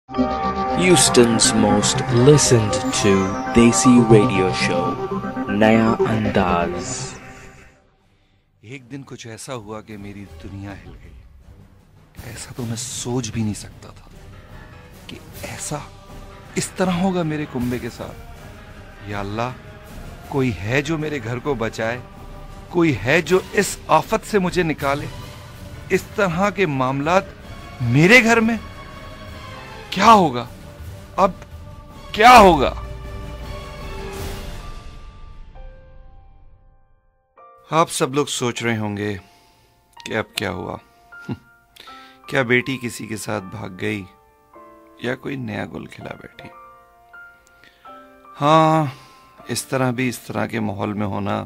Houston's most listened to Desi radio show, Naya Andaz. एक दिन कुछ ऐसा हुआ कि मेरी दुनिया हिल गई। ऐसा तो मैं सोच भी नहीं सकता था कि ऐसा इस तरह होगा मेरे कुंबे के साथ। या अल्लाह, कोई है जो मेरे घर को बचाए, कोई है जो इस आफत से मुझे निकाले। इस तरह के मामलात मेरे घर में क्या होगा, अब क्या होगा? आप सब लोग सोच रहे होंगे कि अब क्या हुआ। क्या बेटी किसी के साथ भाग गई या कोई नया गुल खिला बैठी? हाँ, इस तरह के माहौल में होना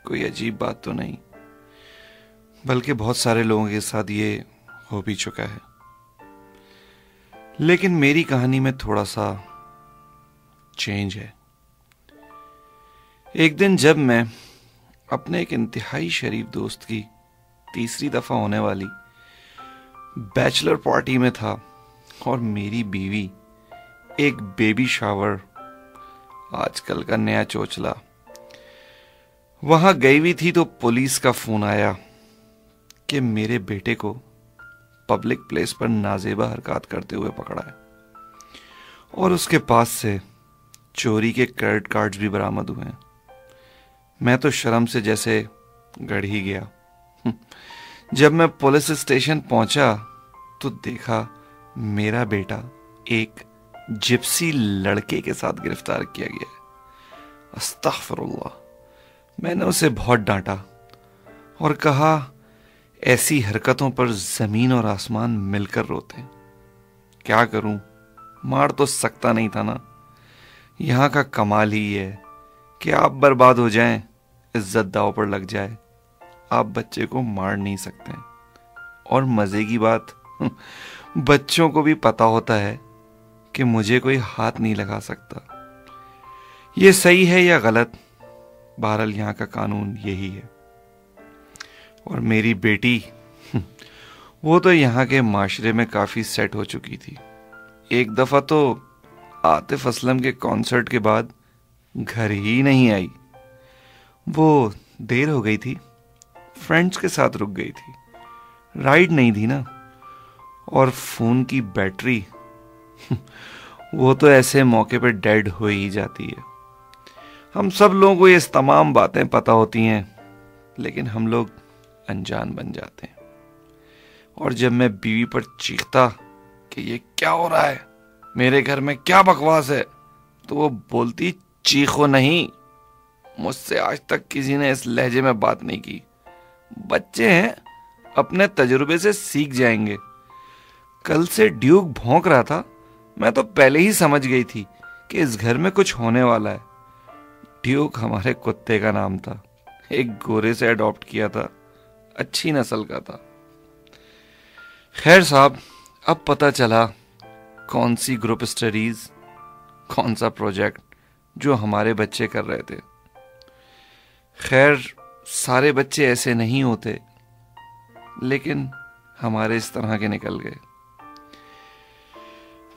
कोई अजीब बात तो नहीं, बल्कि बहुत सारे लोगों के साथ ये हो भी चुका है। लेकिन मेरी कहानी में थोड़ा सा चेंज है। एक दिन जब मैं अपने एक इंतहाई शरीफ दोस्त की तीसरी दफा होने वाली बैचलर पार्टी में था और मेरी बीवी एक बेबी शावर, आजकल का नया चोचला, वहां गई हुई थी, तो पुलिस का फोन आया कि मेरे बेटे को पब्लिक प्लेस पर नाजेबा हरकत करते हुए पकड़ा है और उसके पास से चोरी के क्रेडिट कार्ड्स भी बरामद हुए हैं। मैं तो शर्म से जैसे गड़ ही गया। जब मैं पुलिस स्टेशन पहुंचा तो देखा मेरा बेटा एक जिप्सी लड़के के साथ गिरफ्तार किया गया है। अस्तगफिरुल्लाह। मैंने उसे बहुत डांटा और कहा, ऐसी हरकतों पर जमीन और आसमान मिलकर रोते हैं। क्या करूं, मार तो सकता नहीं था ना। यहां का कमाल ही है कि आप बर्बाद हो जाएं, इज्जत दांव पर लग जाए, आप बच्चे को मार नहीं सकते। और मजे की बात, बच्चों को भी पता होता है कि मुझे कोई हाथ नहीं लगा सकता। ये सही है या गलत, बहरहाल यहां का कानून यही है। और मेरी बेटी, वो तो यहाँ के माशरे में काफी सेट हो चुकी थी। एक दफा तो आतिफ असलम के कॉन्सर्ट के बाद घर ही नहीं आई। वो देर हो गई थी, फ्रेंड्स के साथ रुक गई थी, राइड नहीं थी ना। और फोन की बैटरी वो तो ऐसे मौके पर डेड हो ही जाती है। हम सब लोगों को ये तमाम बातें पता होती हैं, लेकिन हम लोग अनजान बन जाते हैं। और जब मैं बीवी पर चीखता कि ये क्या हो रहा है, मेरे घर में क्या बकवास है, तो वो बोलती, चीखो नहीं, मुझसे आज तक किसी ने इस लहजे में बात नहीं की। बच्चे हैं, अपने तजुर्बे से सीख जाएंगे। कल से ड्यूक भौंक रहा था, मैं तो पहले ही समझ गई थी कि इस घर में कुछ होने वाला है। ड्यूक हमारे कुत्ते का नाम था, एक गोरे से अडॉप्ट किया था, अच्छी नस्ल का था। खैर साहब, अब पता चला कौन सी ग्रुप स्टडीज, कौन सा प्रोजेक्ट जो हमारे बच्चे कर रहे थे। खैर, सारे बच्चे ऐसे नहीं होते, लेकिन हमारे इस तरह के निकल गए।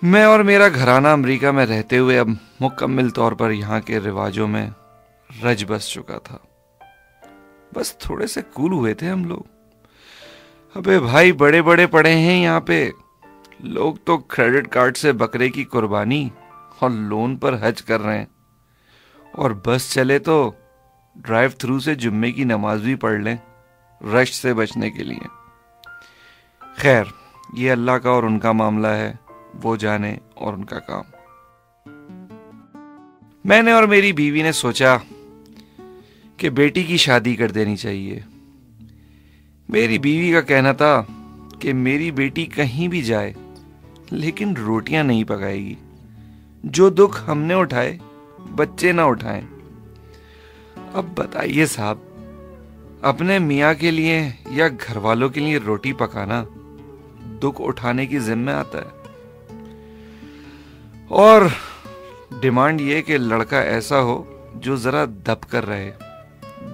मैं और मेरा घराना अमेरिका में रहते हुए अब मुकम्मल तौर पर यहाँ के रिवाजों में रच बस चुका था। बस थोड़े से कूल हुए थे हम लोग। अबे भाई, बड़े बड़े पड़े हैं यहाँ पे। लोग तो क्रेडिट कार्ड से बकरे की कुर्बानी और लोन पर हज कर रहे हैं, और बस चले तो ड्राइव थ्रू से जुम्मे की नमाज भी पढ़ लें, रश से बचने के लिए। खैर, ये अल्लाह का और उनका मामला है, वो जाने और उनका काम। मैंने और मेरी बीवी ने सोचा कि बेटी की शादी कर देनी चाहिए। मेरी बीवी का कहना था कि मेरी बेटी कहीं भी जाए, लेकिन रोटियां नहीं पकाएगी। जो दुख हमने उठाए, बच्चे ना उठाएं। अब बताइए साहब, अपने मियाँ के लिए या घर वालों के लिए रोटी पकाना दुख उठाने की जिम्मे आता है। और डिमांड ये कि लड़का ऐसा हो जो जरा दब कर रहे,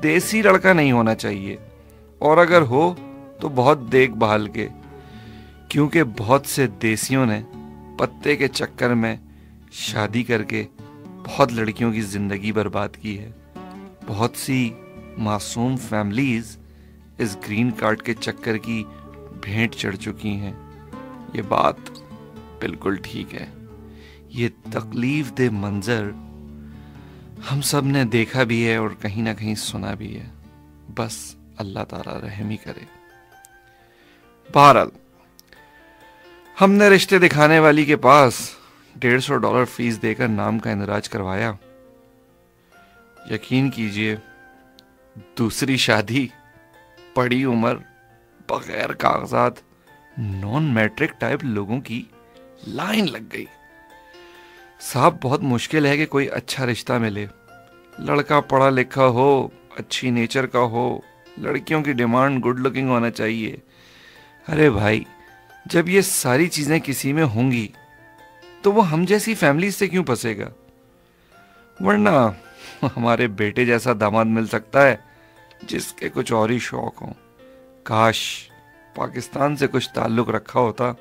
देसी लड़का नहीं होना चाहिए, और अगर हो तो बहुत देखभाल के, क्योंकि बहुत से देसियों ने पत्ते के चक्कर में शादी करके बहुत लड़कियों की जिंदगी बर्बाद की है। बहुत सी मासूम फैमिलीज इस ग्रीन कार्ड के चक्कर की भेंट चढ़ चुकी हैं। ये बात बिल्कुल ठीक है। ये तकलीफ दे मंजर हम सब ने देखा भी है और कहीं ना कहीं सुना भी है। बस अल्लाह ताला रहम ही करे। बहरहाल हमने रिश्ते दिखाने वाली के पास $150 फीस देकर नाम का इंदराज करवाया। यकीन कीजिए, दूसरी शादी बड़ी उम्र, बगैर कागजात, नॉन मैट्रिक टाइप लोगों की लाइन लग गई। साहब, बहुत मुश्किल है कि कोई अच्छा रिश्ता मिले। लड़का पढ़ा लिखा हो, अच्छी नेचर का हो, लड़कियों की डिमांड गुड लुकिंग होना चाहिए। अरे भाई, जब ये सारी चीजें किसी में होंगी तो वो हम जैसी फैमिली से क्यों फंसेगा? वरना हमारे बेटे जैसा दामाद मिल सकता है जिसके कुछ और ही शौक हो। काश पाकिस्तान से कुछ ताल्लुक रखा होता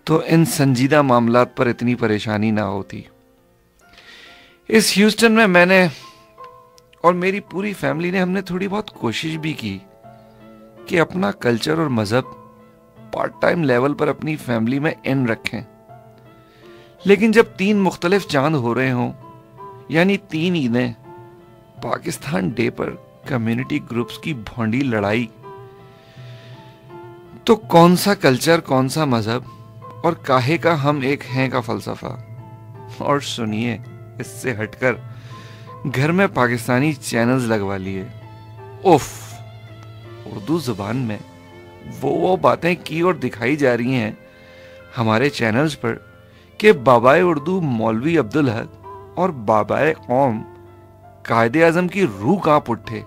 तो इन संजीदा मामलात पर इतनी परेशानी ना होती। इस ह्यूस्टन में मैंने और मेरी पूरी फैमिली ने हमने थोड़ी बहुत कोशिश भी की कि अपना कल्चर और मजहब पार्ट टाइम लेवल पर अपनी फैमिली में इन रखें। लेकिन जब 3 मुख्तलिफ चांद हो रहे हों, यानी 3 ईदें, पाकिस्तान डे पर कम्युनिटी ग्रुप्स की भौंडी लड़ाई, तो कौन सा कल्चर, कौन सा मजहब और काहे का हम एक हैं का फलसफा। और सुनिए, इससे हटकर घर में पाकिस्तानी चैनल्स लगवा लिए। उफ, उर्दू जुबान में वो बातें की और दिखाई जा रही हैं हमारे चैनल्स पर कि बाबाए उर्दू मौलवी अब्दुल हक और बाबाए कौम कायदे आजम की रूह कांप उठे।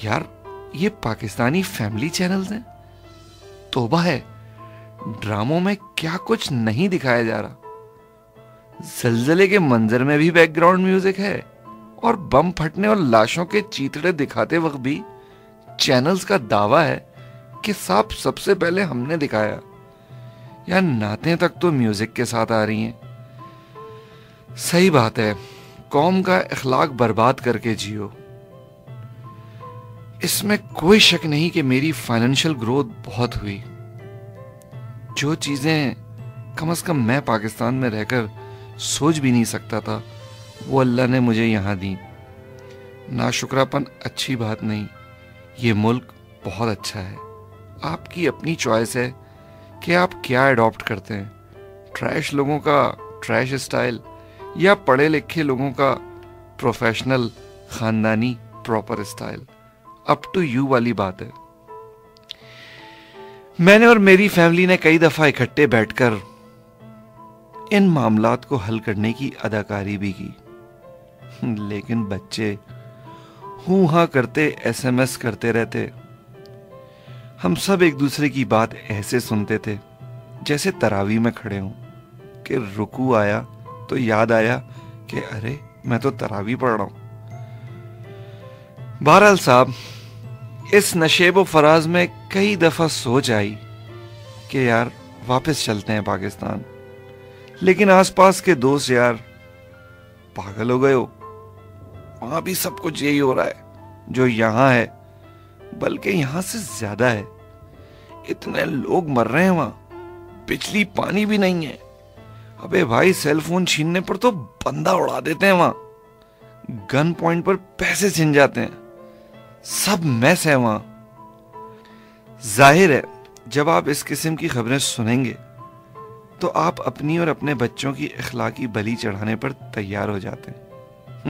यार, ये पाकिस्तानी फैमिली चैनल्स हैं। तौबा है, ड्रामों में क्या कुछ नहीं दिखाया जा रहा। जलजले के मंजर में भी बैकग्राउंड म्यूजिक है और बम फटने और लाशों के चीथड़े दिखाते वक्त भी चैनल्स का दावा है कि साहब सबसे पहले हमने दिखाया। या नातें तक तो म्यूजिक के साथ आ रही हैं। सही बात है, कौम का इखलाक बर्बाद करके जियो। इसमें कोई शक नहीं कि मेरी फाइनेंशियल ग्रोथ बहुत हुई। जो चीजें कम से कम मैं पाकिस्तान में रहकर सोच भी नहीं सकता था, वो अल्लाह ने मुझे यहां दी। नाशुक्रापन अच्छी बात नहीं, ये मुल्क बहुत अच्छा है। आपकी अपनी चॉइस है कि आप क्या अडॉप्ट करते हैं, ट्रैश लोगों का ट्रैश स्टाइल या पढ़े लिखे लोगों का प्रोफेशनल खानदानी proper style. Up to you वाली बात है। मैंने और मेरी फैमिली ने कई दफा इकट्ठे बैठकर इन मामलात को हल करने की अदाकारी भी की, लेकिन बच्चे हूं हां करते, SMS करते रहते। हम सब एक दूसरे की बात ऐसे सुनते थे जैसे तरावी में खड़े हों कि रुकू आया तो याद आया कि अरे मैं तो तरावी पढ़ रहा हूं। बहरहाल साहब, इस नशेब फराज में कई दफा सोच आई कि यार वापस चलते हैं पाकिस्तान। लेकिन आसपास के दोस्त यार पागल हो गए हो, वहां भी सब कुछ यही हो रहा है जो यहां है, बल्कि यहां से ज्यादा है। इतने लोग मर रहे हैं वहां, बिजली पानी भी नहीं है। अबे भाई, सेल फोन छीनने पर तो बंदा उड़ा देते हैं वहां, गन पॉइंट पर पैसे छिन जाते हैं, सब मैस है वहां। जाहिर है, जब आप इस किस्म की खबरें सुनेंगे तो आप अपनी और अपने बच्चों की इखलाकी बलि चढ़ाने पर तैयार हो जाते हैं।